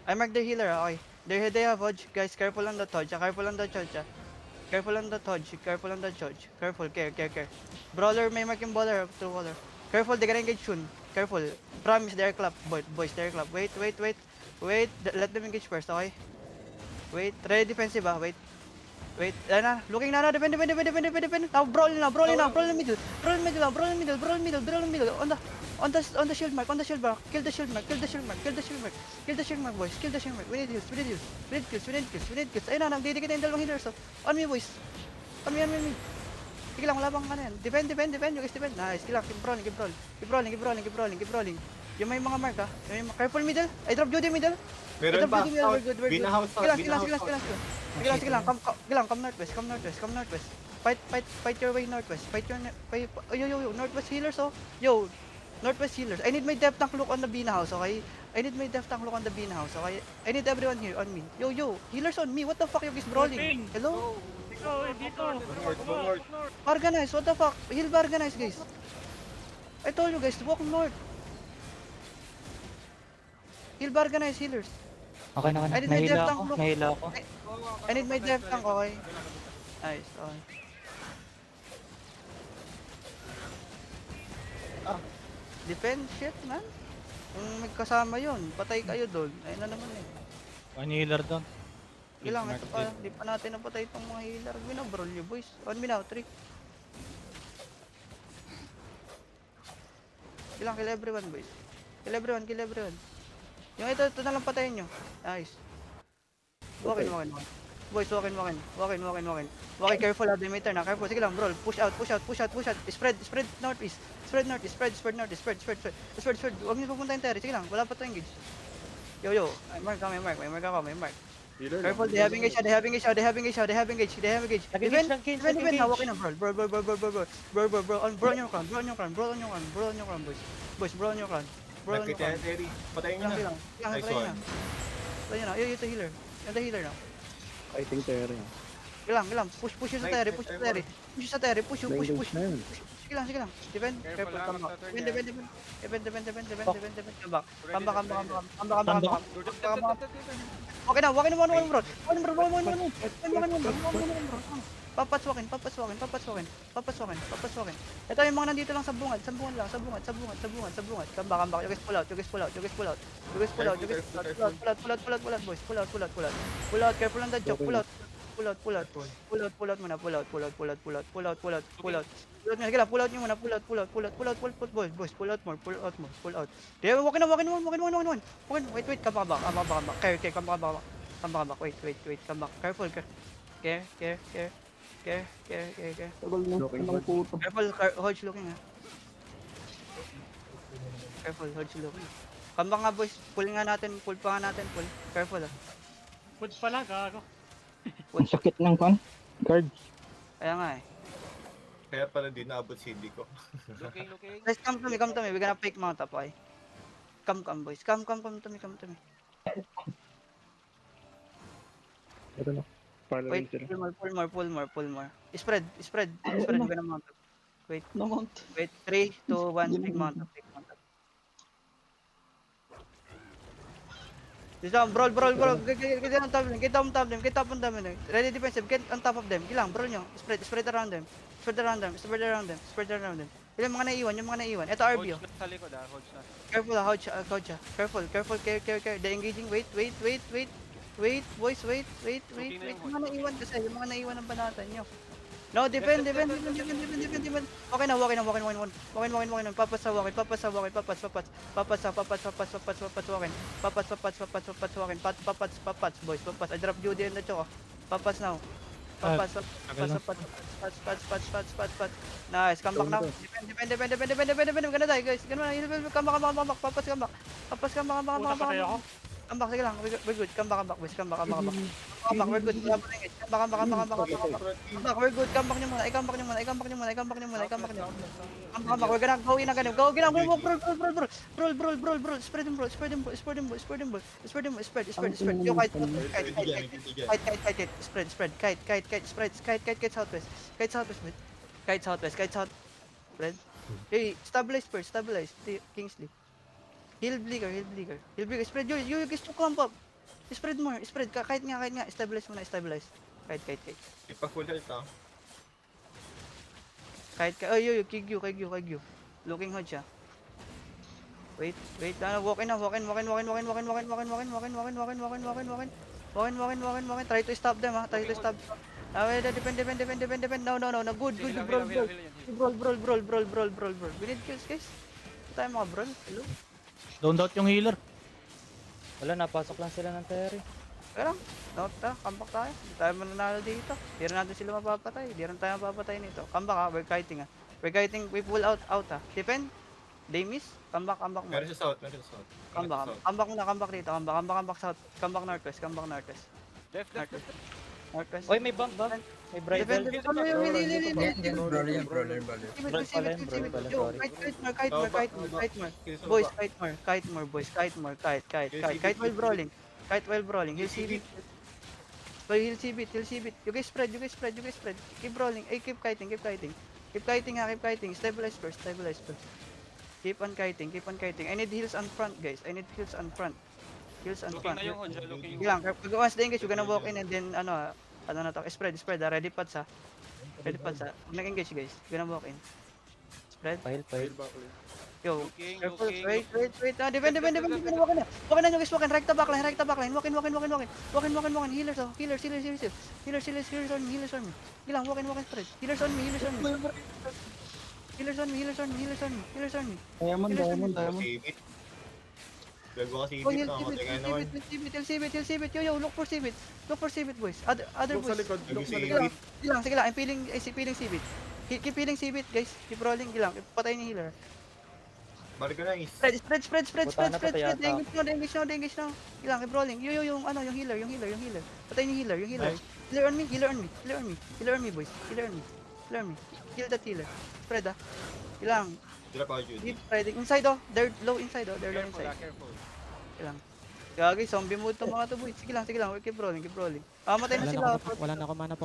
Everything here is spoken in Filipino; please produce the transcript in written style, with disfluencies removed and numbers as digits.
I mark the healer, okay. They have Hodge. Guys, careful on the Hodge. Careful on the Hodge. Careful on the Hodge. Careful on the Hodge. Careful, care. Brawler, may mark yung brawler. True brawler. Careful, they gonna engage soon. Careful. Promise, they're clap. Boys, they're clap. Wait. Let them engage first, okay? Wait. Ready defensive, Wait. Na. Looking na. Defend. Now, brawl in the middle. Brawl in middle. On the shield mark. Kill the shield mark, boys. Kill the shield mark. We need kills. Ayun na, nagdidikit na yung dalawang healers, On me, boys. On me. Sige lang, wala bang ano yan. Defend. You guys defend. Nice. Sige lang, keep rolling. Yung may mga mark, Careful middle. I drop Judy middle. Meron pa. We're good. Binahouse out. Sige lang. Come northwest. Fight your way northwest. Yo, northwest healers, Yo, northwest healers. I need my depth tank look on the bean house, okay? I need everyone here on me. Yo, healers on me. What the fuck, you guys brawling? Hello? Dito. Go north. Organize, what the fuck? Heal organize, guys. I told you guys, walk north. Heal organize, healers. Okay na. I need my depth tank look. Nahila ako. I need my depth tank, okay? Nice, okay. Defend, shit, man. Kung may kasama yun, patay kayo doon. Ayun na naman eh. One healer doon. Kailangan ito pa, hindi pa natin napatay itong mga healer. Binabrawl nyo, boys. 1 minute, 3. Kailangan, kill everyone, boys. Kill everyone. Yung ito na lang patayin nyo. Nice. Walkin. Boys, walkin. Walkin, careful, Demeter na. Careful, sige lang, brawl. Push out. Spread northeast. Spread. Huwag niyo pupunta yung Terry. Sige lang, wala pa to engage. Yo. May mark. Careful, they have engage. Defend. Walkin na, brawl. Brawl on your crown, boys. Boys, brawl on your crown. Nagkita yan, Terry. Patayin nyo na. Nice one. Patayin na. Yung healer. Yung healer na. Fighting Terry. Gilang. Push sa Terry. Push. Sige lang. Defend. Careful. Come back. Defend. Come back. Okay na, walk in 1-1 bro. 1-1. Papaswakin. Ito yung mga nandito lang sa bungad. Come back. You guys pull out. Boys. Pull out. Careful on the joke. Pull out muna. Pull out. Sige lang, pull out nyo muna. Boys. Pull out. Walk in. Wait. Come back. Care. Come back. Wait. Come back. Careful. Care. Tagal ng puto. Careful, Hodge looking Careful, Hodge looking. Come back nga, boys. Pull pa nga natin. Careful, Foods pala, gago. Ang sakit ng pan. Guard. Kaya nga eh. Kaya pala di naabot CD ko. Looking. Guys, come to me. We're gonna fake mount up, okay? Come, boys. Come to me. Ito na. Wait, pull more. Spread. We're gonna mount up. Wait, 3, 2, 1, fake mount up. Just down, brawl. Get on top of them. Ready defensive, get on top of them. Gilang, brawl nyo. Spread around them. Yung mga naiwan. Ito RB, Hold sa likod hold na. Careful, Hodge. Careful, care. They're engaging. Wait. Boys, wait. Yung mga naiwan ng banatan nyo. No, defend. Okay na, walk in. Papas sa walkin. Papas, boys. I drop Judy in the choke. Papas now. Papas. Nice, come back now. Defend. Gonna die, guys. Come back. Papas, come back. Patay ako. Come back, sige lang. We're good. Come back, boys. Come back. We're good. Wala pa rin. Come back. We're good. Come back nyo muna. Come back nyo muna. We're gonna go in again. Go. Brawl. Spread him. Spread. Yo, kite. Spread. Kite southwest. Kite south. Spread. Hey, stabilize first. Kingsley. Heal Bleaker. Spread you guys to clump up. Spread more, spread. Kahit nga. Stabilize muna, stabilize. Kahit. Ipa full health ah. Oh, yo, Kigyu. Looking hard siya. Wait. Walk in. Try to stop them, ha. Try to stop. Wait, depend. No. Good, brawl. We need kills, guys. Ito tayo mga brawl. Hello? Down out yung healer. Wala, napasok lang sila ng Terry. Kaya lang. Comeback tayo. Hindi tayo mananalo dito. Di rin natin sila mapapatay. Di rin tayo mapapatay nito. Comeback, ha. We're kiting, ha. We pull out, ha. Defend. They miss. Comeback mo. Meron sa south. Ingat sa south. Comeback dito. Comeback south. Comeback northwest. Northwest. Oy, may bump. May bridal. Defend. Ano yung Brawler. Kite more. Boys, kite more. Kite while brawling. Heal CB. Heal CB. You guys spread. Keep rolling. Keep kiting. Keep kiting. Stabilize first. Keep on kiting. I need heals on front, guys. Heals on front. Lang, pag once the engage, you're gonna walk in and then ano na to, spread, ready pads ha. Pag nag-engage guys, you're gonna walk in. Spread. Pahil. Yo, careful, wait. Defend, walk in na nyo guys, walk in, rekta backline, walk in, healers on me. Gilang, walk in, spread. Healers on me. Diamond. Sibit. Gago ka Oh, sibit na. Matay naman. Heal Sibit. Yo, look for Sibit, boys. Other Look sa boys. likod. Sige lang, I'm peeling Sibit. Keep peeling Sibit, guys. Keep rolling, gilang. Patayin ni healer. Balik ka na is. Spread. Buta na pa yata. Engage now. Gilang, keep rolling. Yo, yung healer. Patayin ni healer. Healer on me, boys. Healer on me. Kill that healer. Spread, ah. Gilang. Sila pa Judy. Keep spreading. Inside, oh. They're low inside. Gilang. Gagi, zombie mode to mga to, boys. Sige lang. Keep rolling. Matay na sila. Wala na ako mana po.